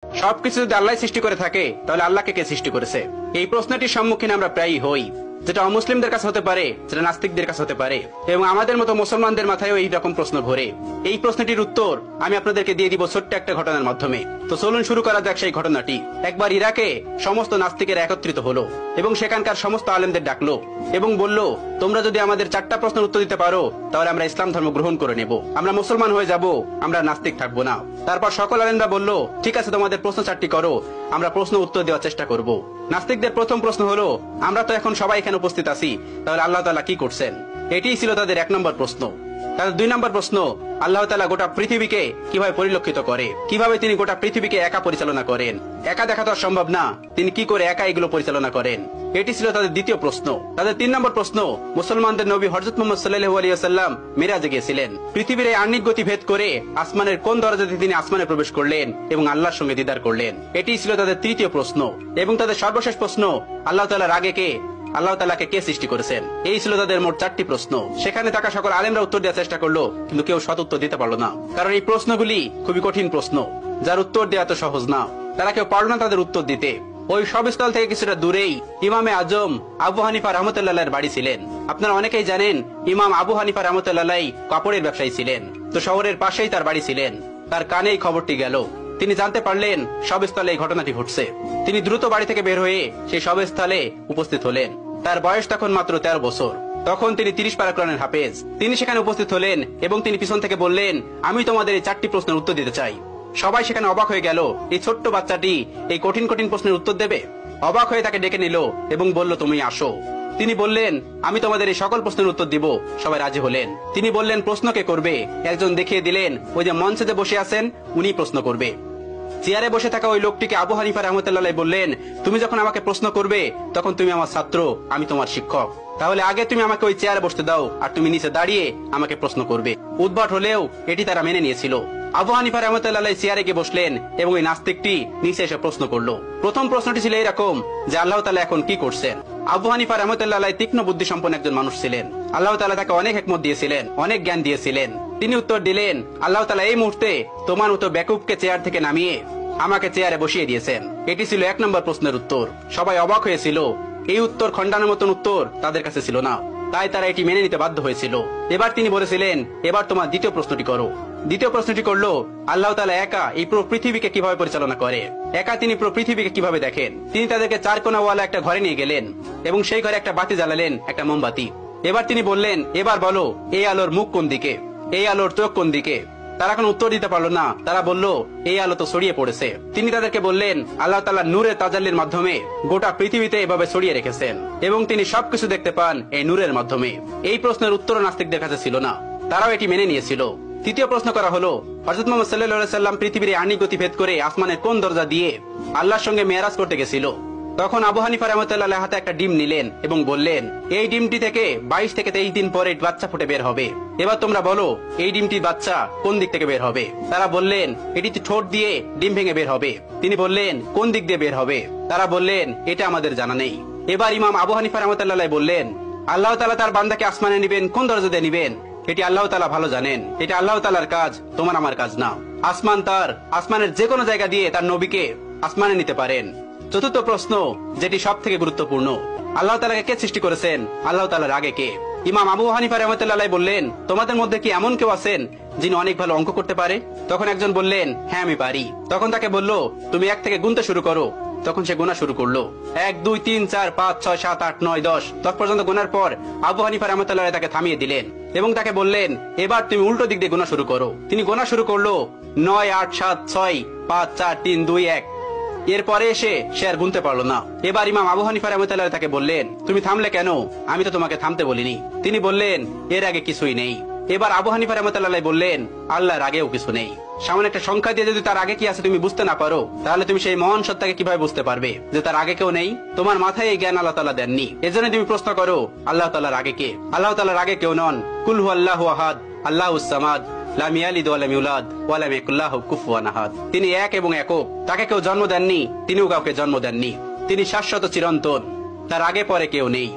সবকিছু যদি আল্লাহ সৃষ্টি করে থাকে তাহলে আল্লাহকে কে সৃষ্টি করেছে? এই প্রশ্নটির সম্মুখীন আমরা প্রায়ই হই, যেটা অমুসলিমদের কাছে হতে পারে, যেটা নাস্তিকদের কাছে হতে পারে, এবং আমাদের মতো মুসলমানদের মাথায়ও এই রকম প্রশ্ন ঘোরে। এই প্রশ্নটির উত্তর আমি আপনাদেরকে দিয়ে দিব ছোট্ট একটা ঘটনার মাধ্যমে। তো চলুন শুরু করা যাক সেই ঘটনাটি। একবার ইরাকে সমস্ত নাস্তিকেরা একত্রিত হলো এবং সেখানকার সমস্ত আলেমদের ডাকলো এবং বলল, তোমরা যদি আমাদের 4টা প্রশ্নের উত্তর দিতে পারো তাহলে আমরা ইসলাম ধর্ম গ্রহণ করে নেব, আমরা মুসলমান হয়ে যাব, আমরা নাস্তিক থাকবো না। তারপর সকল আলেমরা বলল, ঠিক আছে, তোমাদের প্রশ্ন 4টি করো, আমরা প্রশ্ন উত্তর দেওয়ার চেষ্টা করব। নাস্তিকদের প্রথম প্রশ্ন হলো, আমরা তো এখন সবাই এখানে উপস্থিত আছি, তাহলে আল্লাহ তাআলা কি করছেন? এটিই ছিল তাদের 1 নম্বর প্রশ্ন। তাদের 2 নম্বর প্রশ্ন, আল্লাহ তাআলা গোটা পৃথিবীকে কিভাবে পরিলক্ষিত করে, কিভাবে তিনি গোটা পৃথিবীকে একা পরিচালনা করেন? একা দেখা তো সম্ভব না, তিনি কি করে একা এগুলো পরিচালনা করেন? এটি ছিল তাদের দ্বিতীয় প্রশ্ন। তাদের 3 নম্বর প্রশ্ন, মুসলমানদের নবী হযরত মুহাম্মদ সাল্লাল্লাহু আলাইহি ওয়াসাল্লাম মিরাজে গিয়েছিলেন, পৃথিবীর এই আহ্নিক গতি ভেদ করে আসমানের কোন দরজাতে তিনি আসমানে প্রবেশ করলেন এবং আল্লাহর সঙ্গে দিদার করলেন? এটি ছিল তাদের তৃতীয় প্রশ্ন। এবং তাদের সর্বশেষ প্রশ্ন, আল্লাহ তাআলার আগে কে, আল্লাহ তাআলাকে কে সৃষ্টি করেছেন? এই ছিল তাদের মোট 4টি প্রশ্ন। সেখানে থাকা সকল আলেমরা উত্তর দেওয়ার চেষ্টা করলো, কিন্তু কেউ সৎ উত্তর দিতে পারলো না, কারণ এই প্রশ্নগুলি খুবই কঠিন প্রশ্ন, যার উত্তর দেওয়া তো সহজ না। তারা কেউ পারল না তাদের উত্তর দিতে। ওই সবস্থল থেকে কিছুটা দূরেই ইমামে আজম আবু হানিফা রাহমাতুল্লাহর বাড়ি ছিলেন। আপনারা অনেকেই জানেন, ইমাম আবু হানিফা রাহমাতুল্লাহ কাপড়ের ব্যবসায়ী ছিলেন, তো শহরের পাশেই তার বাড়ি ছিলেন। তার কানে এই খবরটি গেল, তিনি জানতে পারলেন সবস্থলে এই ঘটনাটি ঘটছে। তিনি দ্রুত বাড়ি থেকে বের হয়ে সেই সবস্থলে উপস্থিত হলেন। তার বয়স তখন মাত্র 13 বছর। তখন তিনি 30 পারা কোরআনের হাফেজ। তিনি সেখানে উপস্থিত হলেন এবং তিনি পিছন থেকে বললেন, আমি তোমাদের এই 4টি প্রশ্নের উত্তর দিতে চাই। সবাই সেখানে অবাক হয়ে গেল, এই ছোট্ট বাচ্চাটি এই কঠিন কঠিন প্রশ্নের উত্তর দেবে? অবাক হয়ে তাকে ডেকে নিল এবং বলল, তুমি আসো। তিনি বললেন, আমি তোমাদের এই সকল প্রশ্নের উত্তর দিব। সবাই রাজি হলেন। তিনি বললেন, প্রশ্ন কে করবে? একজন দেখিয়ে দিলেন, ওই যে মঞ্চে যে বসে আছেন উনি প্রশ্ন করবে। চেয়ারে বসে থাকা ওই লোকটিকে আবু হানিফা রাহমাতুল্লাহ বললেন, তুমি যখন আমাকে প্রশ্ন করবে তখন তুমি আমার ছাত্র, আমি তোমার শিক্ষক, তাহলে আগে তুমি আমাকে ওই চেয়ারে বসতে দাও, আর তুমি নিচে দাঁড়িয়ে আমাকে প্রশ্ন করবে। উদ্ভট হলেও এটি তারা মেনে নিয়েছিল। আবু হানিফা রাহমাতুল্লাহ চেয়ারে গিয়ে বসলেন এবং ওই নাস্তিকটি নিচে এসে প্রশ্ন করলো। প্রথম প্রশ্নটি ছিল এরকম, যে আল্লাহ তাআলা এখন কি করছেন? আবু হানিফা রাহমাতুল্লাহ তীক্ষ্ণ বুদ্ধি সম্পন্ন একজন মানুষ ছিলেন। আল্লাহ তাআলা তাকে অনেক হিকমত দিয়েছিলেন, অনেক জ্ঞান দিয়েছিলেন। তিনি উত্তর দিলেন, আল্লাহ তাআলা এই মুহূর্তে তোমার মতো বেকুবকে চেয়ার থেকে নামিয়ে আমাকে চেয়ারে বসিয়ে দিয়েছেন। এটি ছিল 1 নম্বর প্রশ্নের উত্তর। সবাই অবাক হয়েছিল, এই উত্তর খণ্ডানোর মতন উত্তর তাদের কাছে ছিল না, তাই তারা এটি মেনে নিতে বাধ্য হয়েছিল। এবার তিনি বলেছিলেন, এবার তোমার দ্বিতীয় প্রশ্নটি করো। দ্বিতীয় প্রশ্নটি করলো, আল্লাহ তাআলা একা এই পুরো পৃথিবীকে কিভাবে পরিচালনা করে? একা তিনি পুরো পৃথিবীকে কিভাবে দেখেন? তিনি তাদেরকে 4 কোণাওয়ালা একটা ঘরে নিয়ে গেলেন এবং সেই ঘরে একটা বাতি জ্বালালেন, একটা মোমবাতি। এবার তিনি বললেন, এবার বলো, এই আলোর মুখ কোন দিকে, এই আলোর চোখ কোন দিকে? তারা কোনো উত্তর দিতে পারলো না। তারা বলল, এই আলো তো ছড়িয়ে পড়েছে। তিনি তাদেরকে বললেন, আল্লাহ তাআলা নূরের তাজাল্লির মাধ্যমে গোটা পৃথিবীতে এভাবে ছড়িয়ে রেখেছেন এবং তিনি সবকিছু দেখতে পান এই নূরের মাধ্যমে। এই প্রশ্নের উত্তর নাস্তিকদের কাছে ছিল না, তারাও এটি মেনে নিয়েছিল। তৃতীয় প্রশ্ন করা হলো, হযরত মুহাম্মদ সাল্লাল্লাহু আলাইহি ওয়াসাল্লাম পৃথিবীর আহ্নিক গতি ভেদ করে আসমানের কোন দরজা দিয়ে আল্লাহর সঙ্গে মেরাজ করতে গেছিল? তখন আবু হানিফা রাহমাতুল্লাহ হাতে একটা ডিম নিলেন এবং বললেন, এই ডিমটি থেকে 22 থেকে 23 দিন পরে বাচ্চা ফুটে বের হবে। এবার তোমরা বলো, এই ডিমটির বাচ্চা কোন দিক থেকে বের হবে? তারা বললেন, এটি ঠোঁট দিয়ে ডিম ভেঙে বের হবে। তিনি বললেন, কোন দিক দিয়ে বের হবে? তারা বললেন, এটা আমাদের জানা নেই। এবার ইমাম আবু হানিফা রাহমাতুল্লাহ বললেন, আল্লাহ তাআলা তার বান্দাকে আসমানে নিবেন কোন দরজা দিয়ে নিবেন এটি আল্লাহ তাআলা ভালো জানেন। এটা আল্লাহ তাআলার কাজ, তোমার আমার কাজ না। আসমান তার, আসমানের যে কোনো জায়গা দিয়ে তার নবীকে আসমানে নিতে পারেন। চতুর্থ প্রশ্ন, যেটি সব থেকে গুরুত্বপূর্ণ, আল্লাহ তাআলাকে কে সৃষ্টি করেছেন? আল্লাহ তাআলার আগে কে? ইমাম আবু হানিফা রাহমাতুল্লাহ বললেন, তোমাদের মধ্যে কি এমন কেউ আছেন যিনি অনেক ভালো অঙ্ক করতে পারে? তখন একজন বললেন, হ্যাঁ আমি পারি। তখন তাকে বলল, তুমি 1 থেকে গুনতে শুরু করো। তখন সে গোনা শুরু করলো। 1 2 3 4 5 6 7 8 9 10 পর্যন্ত গোনার পর আবু হানিফা রাহমাতুল্লাহ তাকে থামিয়ে দিলেন এবং তাকে বললেন, এবার তুমি উল্টো দিক দিয়ে গোনা শুরু করো। তিনি গোনা শুরু করলো 9 8 7 6 5 4 3 2 1। এরপরে এসে সে আর গুনতে পারলো না। এবার ইমাম আবু হানিফা রাহমাতুল্লাহ তাকে বললেন, তুমি থামলে কেন? আমি তো তোমাকে থামতে বলিনি। তিনি বললেন, এর আগে কিছুই নেই। এবার আবু হানিফা রাহমাতুল্লাহ বললেন, আল্লাহর আগেও কিছু নেই। সামান্য একটা সংখ্যা দিয়ে যদি তার আগে কি আছে তুমি বুঝতে না পারো, তাহলে তুমি সেই মহান সত্তাকে কিভাবে বুঝতে পারবে যে তার আগে কেউ নেই? তোমার মাথায় এই জ্ঞান আল্লাহ তাআলা দেননি। এজন্য তুমি প্রশ্ন করো, আল্লাহ তাআলার আগে কে? আল্লাহ তাআলার আগে কেউ নন। কুল হুয়াল্লাহু আহাদ, আল্লাহুস সামাদ, লাম ইয়ালিদ ওয়া লাম ইউলাদ ওয়া লাম ইয়াকুল লাহু কুফুয়ান আহাদ। তিনি এক এবং একক, তাকে কেউ জন্ম দেননি, তিনিও কাউকে জন্ম দেননি। তিনি শাশ্বত চিরন্তন, তার আগে পরে কেউ নেই।